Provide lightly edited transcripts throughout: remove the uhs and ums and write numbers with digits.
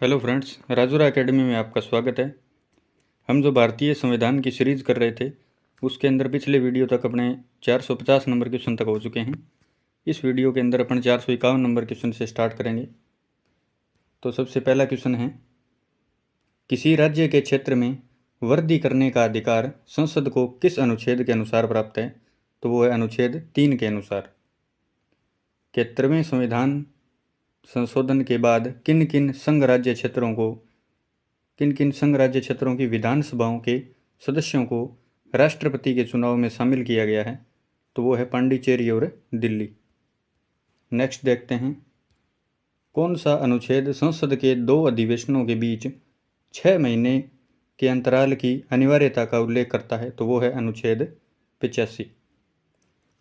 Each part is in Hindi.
हेलो फ्रेंड्स, राजूरा एकेडमी में आपका स्वागत है। हम जो भारतीय संविधान की सीरीज़ कर रहे थे उसके अंदर पिछले वीडियो तक अपने 450 नंबर क्वेश्चन तक हो चुके हैं। इस वीडियो के अंदर अपन 451 नंबर क्वेश्चन से स्टार्ट करेंगे। तो सबसे पहला क्वेश्चन है, किसी राज्य के क्षेत्र में वृद्धि करने का अधिकार संसद को किस अनुच्छेद के अनुसार प्राप्त है? तो वो है अनुच्छेद 3 के अनुसार। 71वें संविधान संशोधन के बाद किन किन संघ राज्य क्षेत्रों की विधानसभाओं के सदस्यों को राष्ट्रपति के चुनाव में शामिल किया गया है? तो वो है पांडिचेरी और दिल्ली। नेक्स्ट देखते हैं, कौन सा अनुच्छेद संसद के 2 अधिवेशनों के बीच 6 महीने के अंतराल की अनिवार्यता का उल्लेख करता है? तो वो है अनुच्छेद 85।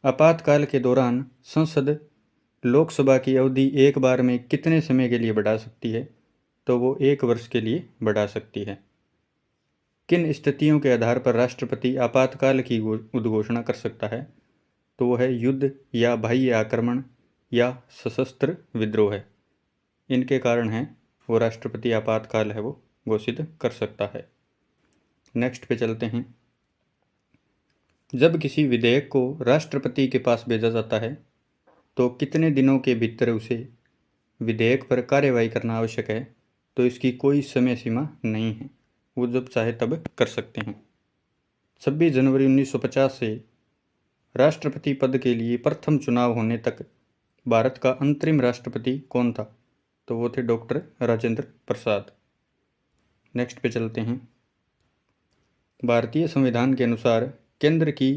आपातकाल के दौरान संसद लोकसभा की अवधि एक बार में कितने समय के लिए बढ़ा सकती है? तो वो 1 वर्ष के लिए बढ़ा सकती है। किन स्थितियों के आधार पर राष्ट्रपति आपातकाल की उद्घोषणा कर सकता है? तो वो है युद्ध या बाह्य आक्रमण या सशस्त्र विद्रोह है। इनके कारण है वो राष्ट्रपति आपातकाल है वो घोषित कर सकता है। नेक्स्ट पे चलते हैं, जब किसी विधेयक को राष्ट्रपति के पास भेजा जाता है तो कितने दिनों के भीतर उसे विधेयक पर कार्यवाही करना आवश्यक है? तो इसकी कोई समय सीमा नहीं है, वो जब चाहे तब कर सकते हैं। 26 जनवरी 1950 से राष्ट्रपति पद के लिए प्रथम चुनाव होने तक भारत का अंतरिम राष्ट्रपति कौन था? तो वो थे डॉक्टर राजेंद्र प्रसाद। नेक्स्ट पे चलते हैं, भारतीय संविधान के अनुसार केंद्र की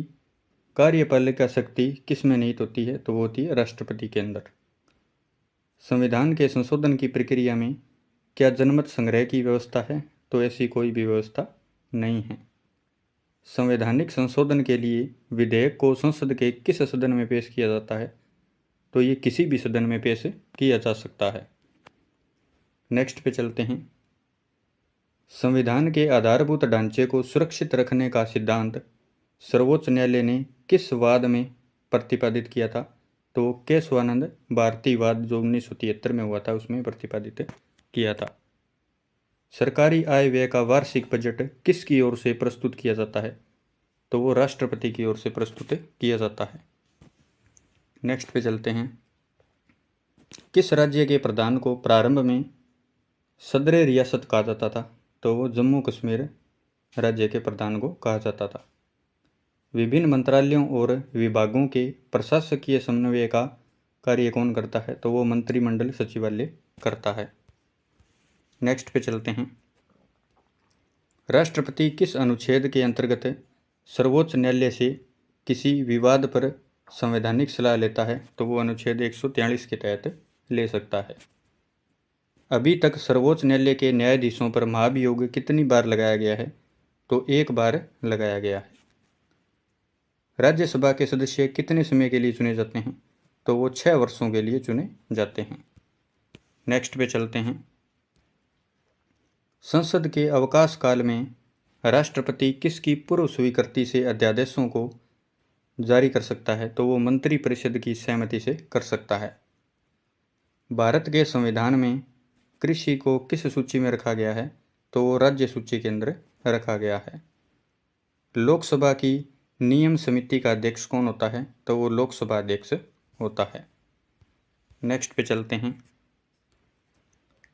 कार्यपालिका शक्ति किस में निहित होती है? तो वो होती है राष्ट्रपति के अंदर। संविधान के संशोधन की प्रक्रिया में क्या जनमत संग्रह की व्यवस्था है? तो ऐसी कोई भी व्यवस्था नहीं है। संवैधानिक संशोधन के लिए विधेयक को संसद के किस सदन में पेश किया जाता है? तो ये किसी भी सदन में पेश किया जा सकता है। नेक्स्ट पे चलते हैं, संविधान के आधारभूत ढांचे को सुरक्षित रखने का सिद्धांत सर्वोच्च न्यायालय ने किस वाद में प्रतिपादित किया था? तो केशवानंद भारतीवाद जो 1973 में हुआ था उसमें प्रतिपादित किया था। सरकारी आय व्यय का वार्षिक बजट किसकी ओर से प्रस्तुत किया जाता है? तो वो राष्ट्रपति की ओर से प्रस्तुत किया जाता है। नेक्स्ट पे चलते हैं, किस राज्य के प्रधान को प्रारंभ में सदर रियासत कहा जाता था? तो वो जम्मू कश्मीर राज्य के प्रधान को कहा जाता था। विभिन्न मंत्रालयों और विभागों के प्रशासकीय समन्वय का कार्य कौन करता है? तो वो मंत्रिमंडल सचिवालय करता है। नेक्स्ट पे चलते हैं, राष्ट्रपति किस अनुच्छेद के अंतर्गत सर्वोच्च न्यायालय से किसी विवाद पर संवैधानिक सलाह लेता है? तो वो अनुच्छेद 143 के तहत ले सकता है। अभी तक सर्वोच्च न्यायालय के न्यायाधीशों पर महाभियोग कितनी बार लगाया गया है? तो 1 बार लगाया गया है। राज्यसभा के सदस्य कितने समय के लिए चुने जाते हैं? तो वो 6 वर्षों के लिए चुने जाते हैं। नेक्स्ट पे चलते हैं, संसद के अवकाश काल में राष्ट्रपति किसकी पूर्व स्वीकृति से अध्यादेशों को जारी कर सकता है? तो वो मंत्रिपरिषद की सहमति से कर सकता है। भारत के संविधान में कृषि को किस सूची में रखा गया है? तो वो राज्य सूची के अंदर रखा गया है। लोकसभा की नियम समिति का अध्यक्ष कौन होता है? तो वो लोकसभा अध्यक्ष होता है। नेक्स्ट पे चलते हैं,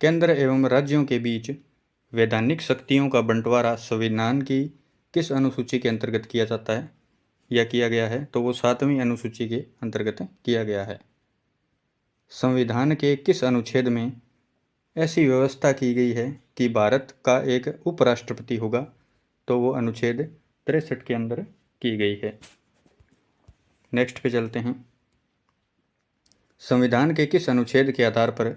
केंद्र एवं राज्यों के बीच वैधानिक शक्तियों का बंटवारा संविधान की किस अनुसूची के अंतर्गत किया जाता है या किया गया है? तो वो 7वीं अनुसूची के अंतर्गत किया गया है। संविधान के किस अनुच्छेद में ऐसी व्यवस्था की गई है कि भारत का एक उपराष्ट्रपति होगा? तो वो अनुच्छेद 63 के अंदर की गई है। नेक्स्ट पे चलते हैं, संविधान के किस अनुच्छेद के आधार पर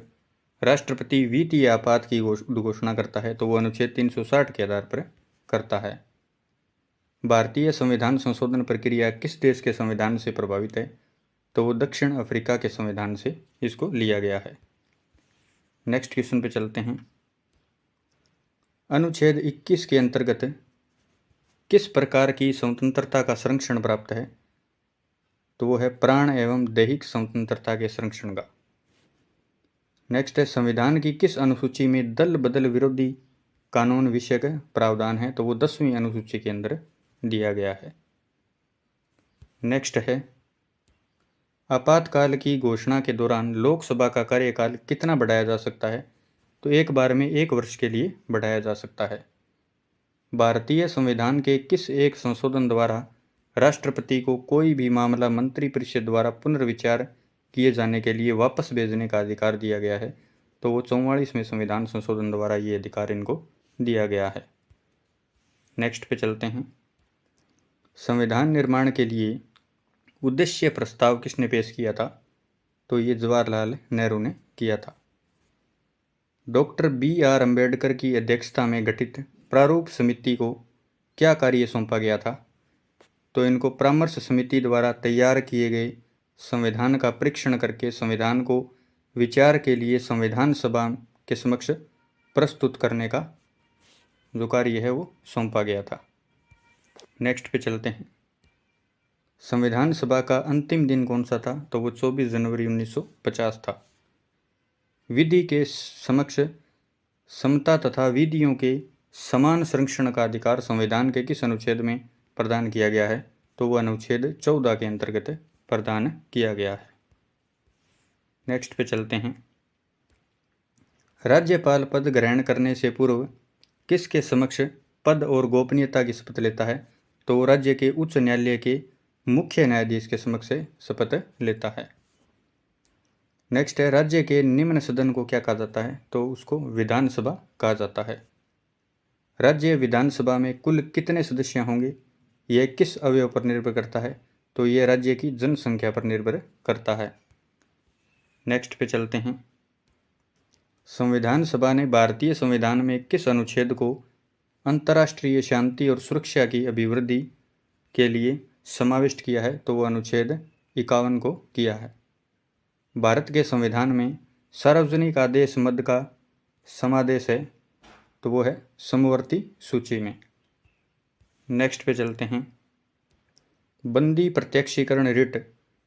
राष्ट्रपति वित्तीय आपात की घोषणा करता है? तो वो अनुच्छेद 360 के आधार पर करता है। भारतीय संविधान संशोधन प्रक्रिया किस देश के संविधान से प्रभावित है? तो वो दक्षिण अफ्रीका के संविधान से इसको लिया गया है। नेक्स्ट क्वेश्चन पे चलते हैं, अनुच्छेद 21 के अंतर्गत किस प्रकार की स्वतंत्रता का संरक्षण प्राप्त है? तो वो है प्राण एवं दैहिक स्वतंत्रता के संरक्षण का। नेक्स्ट है, संविधान की किस अनुसूची में दल बदल विरोधी कानून विषयक प्रावधान है? तो वो 10वीं अनुसूची के अंदर दिया गया है। नेक्स्ट है, आपातकाल की घोषणा के दौरान लोकसभा का कार्यकाल कितना बढ़ाया जा सकता है? तो एक बार में 1 वर्ष के लिए बढ़ाया जा सकता है। भारतीय संविधान के किस एक संशोधन द्वारा राष्ट्रपति को कोई भी मामला मंत्रिपरिषद द्वारा पुनर्विचार किए जाने के लिए वापस भेजने का अधिकार दिया गया है? तो वो 44वें संविधान संशोधन द्वारा ये अधिकार इनको दिया गया है। नेक्स्ट पे चलते हैं, संविधान निर्माण के लिए उद्देश्य प्रस्ताव किसने पेश किया था? तो ये जवाहरलाल नेहरू ने किया था। डॉक्टर BR अम्बेडकर की अध्यक्षता में गठित प्रारूप समिति को क्या कार्य सौंपा गया था? तो इनको परामर्श समिति द्वारा तैयार किए गए संविधान का परीक्षण करके संविधान को विचार के लिए संविधान सभा के समक्ष प्रस्तुत करने का जो कार्य है वो सौंपा गया था। नेक्स्ट पे चलते हैं, संविधान सभा का अंतिम दिन कौन सा था? तो वो 24 जनवरी 1950 था। विधि के समक्ष समता तथा विधियों के समान संरक्षण का अधिकार संविधान के किस अनुच्छेद में प्रदान किया गया है? तो वह अनुच्छेद 14 के अंतर्गत प्रदान किया गया है। नेक्स्ट पे चलते हैं, राज्यपाल पद ग्रहण करने से पूर्व किसके समक्ष पद और गोपनीयता की शपथ लेता है? तो वो राज्य के उच्च न्यायालय के मुख्य न्यायाधीश के समक्ष शपथ लेता है। नेक्स्ट है, राज्य के निम्न सदन को क्या कहा जाता है? तो उसको विधानसभा कहा जाता है। राज्य विधानसभा में कुल कितने सदस्य होंगे? यह किस अवयव पर निर्भर करता है? तो यह राज्य की जनसंख्या पर निर्भर करता है। नेक्स्ट पे चलते हैं, संविधान सभा ने भारतीय संविधान में किस अनुच्छेद को अंतर्राष्ट्रीय शांति और सुरक्षा की अभिवृद्धि के लिए समाविष्ट किया है? तो वह अनुच्छेद 51 को किया है। भारत के संविधान में सार्वजनिक आदेश मद का समादेश है? तो वो है समवर्ती सूची में। नेक्स्ट पे चलते हैं, बंदी प्रत्यक्षीकरण रिट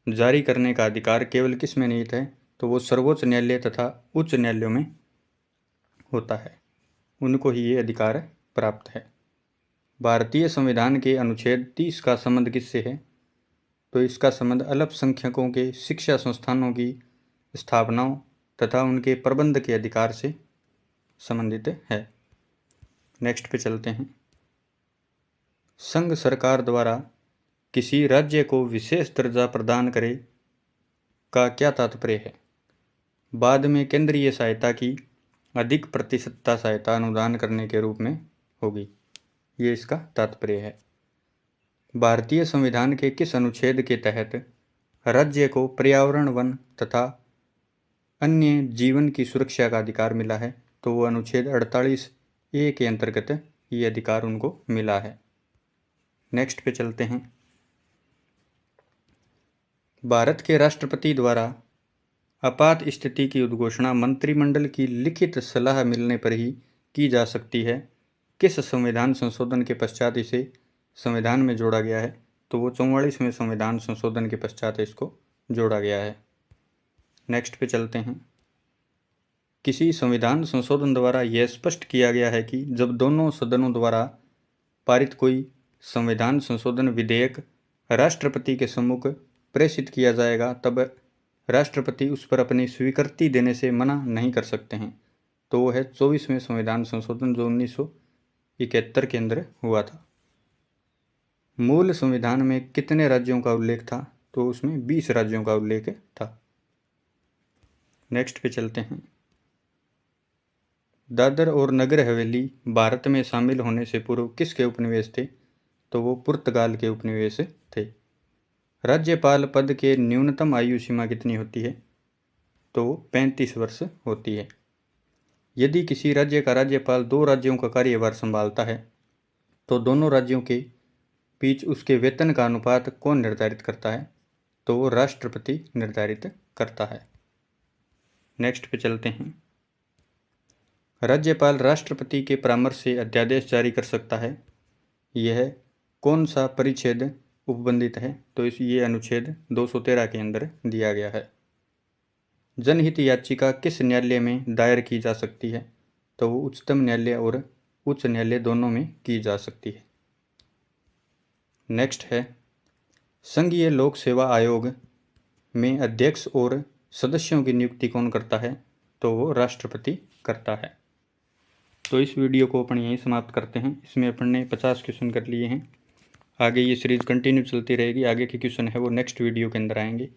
जारी करने का अधिकार केवल किस में निहित है? तो वो सर्वोच्च न्यायालय तथा उच्च न्यायालयों में होता है, उनको ही ये अधिकार प्राप्त है। भारतीय संविधान के अनुच्छेद 30 का संबंध किससे है? तो इसका संबंध अल्पसंख्यकों के शिक्षा संस्थानों की स्थापनाओं तथा उनके प्रबंध के अधिकार से संबंधित है। नेक्स्ट पे चलते हैं, संघ सरकार द्वारा किसी राज्य को विशेष दर्जा प्रदान करे का क्या तात्पर्य है? बाद में केंद्रीय सहायता की अधिक प्रतिशतता सहायता अनुदान करने के रूप में होगी, ये इसका तात्पर्य है। भारतीय संविधान के किस अनुच्छेद के तहत राज्य को पर्यावरण, वन तथा अन्य जीवन की सुरक्षा का अधिकार मिला है? तो वो अनुच्छेद 48A के अंतर्गत ये अधिकार उनको मिला है। नेक्स्ट पे चलते हैं, भारत के राष्ट्रपति द्वारा आपात स्थिति की उद्घोषणा मंत्रिमंडल की लिखित सलाह मिलने पर ही की जा सकती है। किस संविधान संशोधन के पश्चात इसे संविधान में जोड़ा गया है? तो वो 44वें संविधान संशोधन के पश्चात इसको जोड़ा गया है। नेक्स्ट पे चलते हैं, किसी संविधान संशोधन द्वारा यह स्पष्ट किया गया है कि जब दोनों सदनों द्वारा पारित कोई संविधान संशोधन विधेयक राष्ट्रपति के सम्मुख प्रेषित किया जाएगा तब राष्ट्रपति उस पर अपनी स्वीकृति देने से मना नहीं कर सकते हैं। तो वो है 24वें संविधान संशोधन जो 1971 के अंदर हुआ था। मूल संविधान में कितने राज्यों का उल्लेख था? तो उसमें 20 राज्यों का उल्लेख था। नेक्स्ट पे चलते हैं, दादर और नगर हवेली भारत में शामिल होने से पूर्व किसके उपनिवेश थे? तो वो पुर्तगाल के उपनिवेश थे। राज्यपाल पद के न्यूनतम आयु सीमा कितनी होती है? तो 35 वर्ष होती है। यदि किसी राज्य का राज्यपाल 2 राज्यों का कार्यभार संभालता है तो दोनों राज्यों के बीच उसके वेतन का अनुपात कौन निर्धारित करता है? तो वो राष्ट्रपति निर्धारित करता है। नेक्स्ट पे चलते हैं, राज्यपाल राष्ट्रपति के परामर्श से अध्यादेश जारी कर सकता है। यह कौन सा परिच्छेद उपबंधित है? तो ये अनुच्छेद 213 के अंदर दिया गया है। जनहित याचिका किस न्यायालय में दायर की जा सकती है? तो वो उच्चतम न्यायालय और उच्च न्यायालय दोनों में की जा सकती है। नेक्स्ट है, संघीय लोक सेवा आयोग में अध्यक्ष और सदस्यों की नियुक्ति कौन करता है? तो वो राष्ट्रपति करता है। तो इस वीडियो को अपन यहीं समाप्त करते हैं। इसमें अपन ने 50 क्वेश्चन कर लिए हैं। आगे ये सीरीज़ कंटिन्यू चलती रहेगी। आगे के क्वेश्चन है वो नेक्स्ट वीडियो के अंदर आएंगे।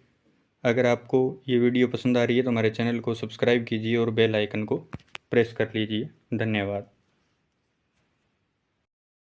अगर आपको ये वीडियो पसंद आ रही है तो हमारे चैनल को सब्सक्राइब कीजिए और बेल आइकन को प्रेस कर लीजिए। धन्यवाद।